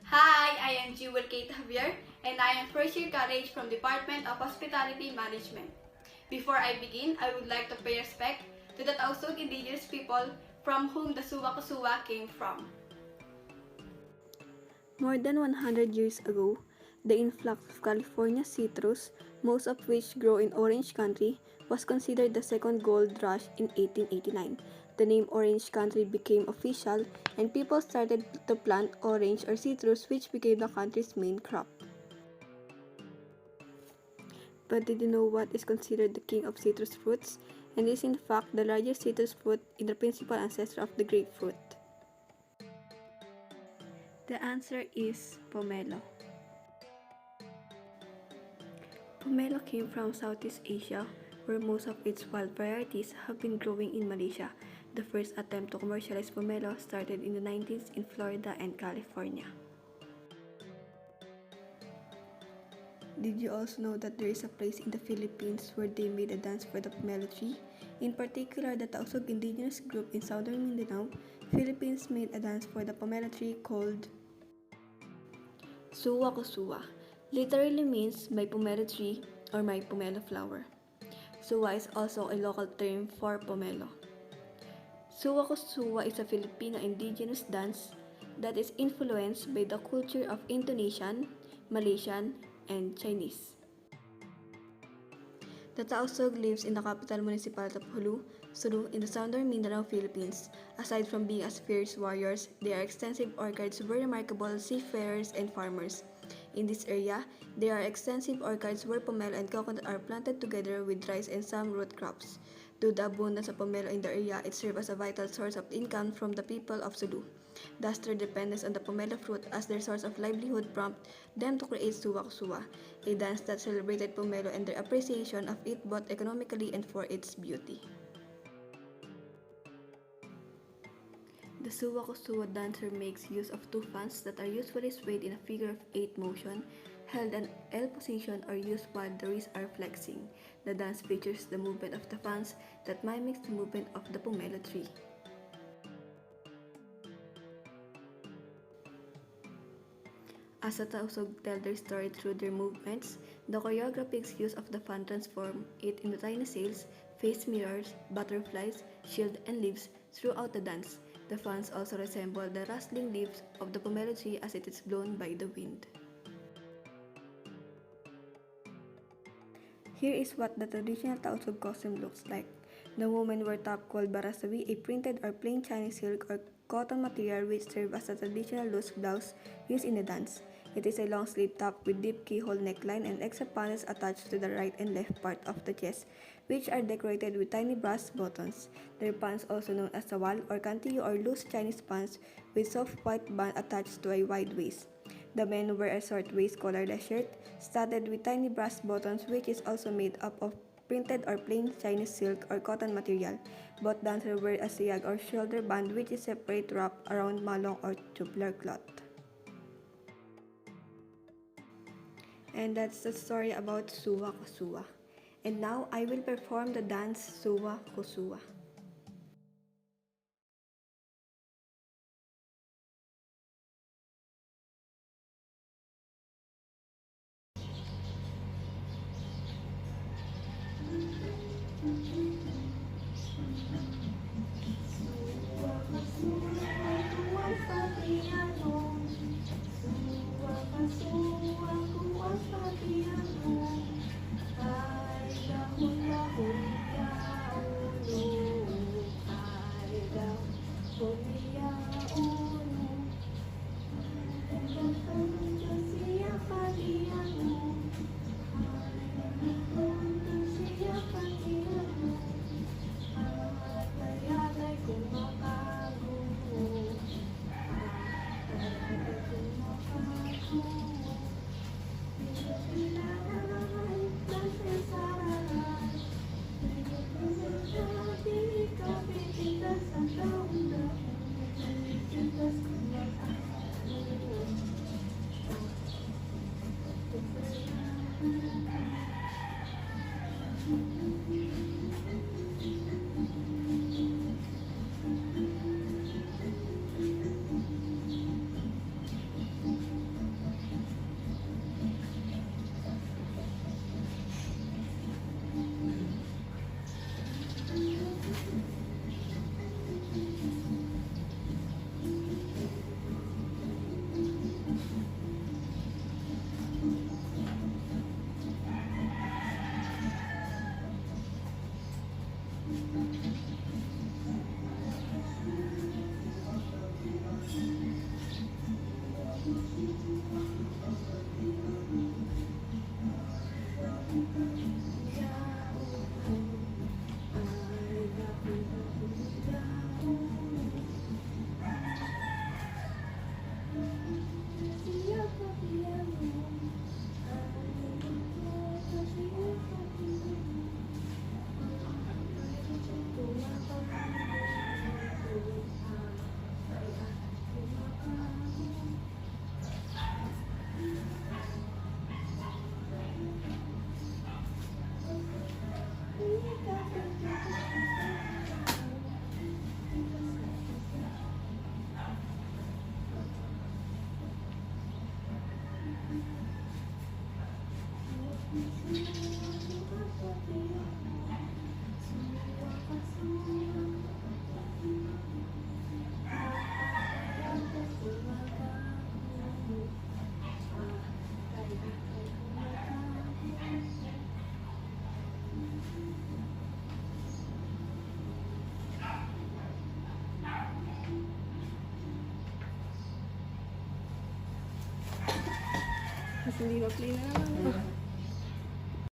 Hi, I am Jewel Kate Javier, and I am first year college from Department of Hospitality Management. Before I begin, I would like to pay respect to the Tausug indigenous people from whom the Suwa Kusuwa came from. More than 100 years ago, the influx of California citrus, most of which grow in Orange Country, was considered the second gold rush in 1889. The name Orange Country became official, and people started to plant orange or citrus, which became the country's main crop. But did you know what is considered the king of citrus fruits? And is in fact the largest citrus fruit and the principal ancestor of the grapefruit. The answer is pomelo. Pomelo came from Southeast Asia, where most of its wild varieties have been growing in Malaysia. The first attempt to commercialize pomelo started in the 90s in Florida and California. Did you also know that there is a place in the Philippines where they made a dance for the pomelo tree? In particular, the Tausug indigenous group in southern Mindanao, Philippines made a dance for the pomelo tree called Suwa Kusuwa. Literally means my pomelo tree or my pomelo flower. Suwa is also a local term for pomelo. Suwa Kusuwa is a Filipino indigenous dance that is influenced by the culture of Indonesian, Malaysian, and Chinese. The Tausug lives in the capital municipality of Sulu in the southern Mindanao, Philippines. Aside from being as fierce warriors, they are extensive orchards where remarkable seafarers and farmers. In this area, there are extensive orchards where pomelo and coconut are planted together with rice and some root crops. Due to the abundance of pomelo in the area, it serves as a vital source of income from the people of Sulu. Thus, their dependence on the pomelo fruit as their source of livelihood prompted them to create Suwa Kusuwa, a dance that celebrated pomelo and their appreciation of it both economically and for its beauty. The Suwa Kusuwa dancer makes use of two fans that are usually swayed in a figure of 8 motion, held in L position or used while the wrists are flexing. The dance features the movement of the fans that mimics the movement of the pomelo tree. As the Tausug tell their story through their movements, the choreographic use of the fan transform it into tiny sails, face mirrors, butterflies, shield, and leaves throughout the dance. The fans also resemble the rustling leaves of the pomelo tree as it is blown by the wind. Here is what the traditional Tausug costume looks like. The women wear top called barasawi, a printed or plain Chinese silk or cotton material which serves as a traditional loose blouse used in the dance. It is a long sleeve top with deep keyhole neckline and extra panels attached to the right and left part of the chest, which are decorated with tiny brass buttons. Their pants, also known as sawal or kantiyo or loose Chinese pants, with soft white band attached to a wide waist. The men wear a short waist collarless shirt, studded with tiny brass buttons, which is also made up of printed or plain Chinese silk or cotton material. Both dancers wear a siyag or shoulder band, which is separate wrapped around malong or tubular cloth. And that's the story about Suwa Kusuwa. And now I will perform the dance Suwa Kusuwa. Hindi na play na naman.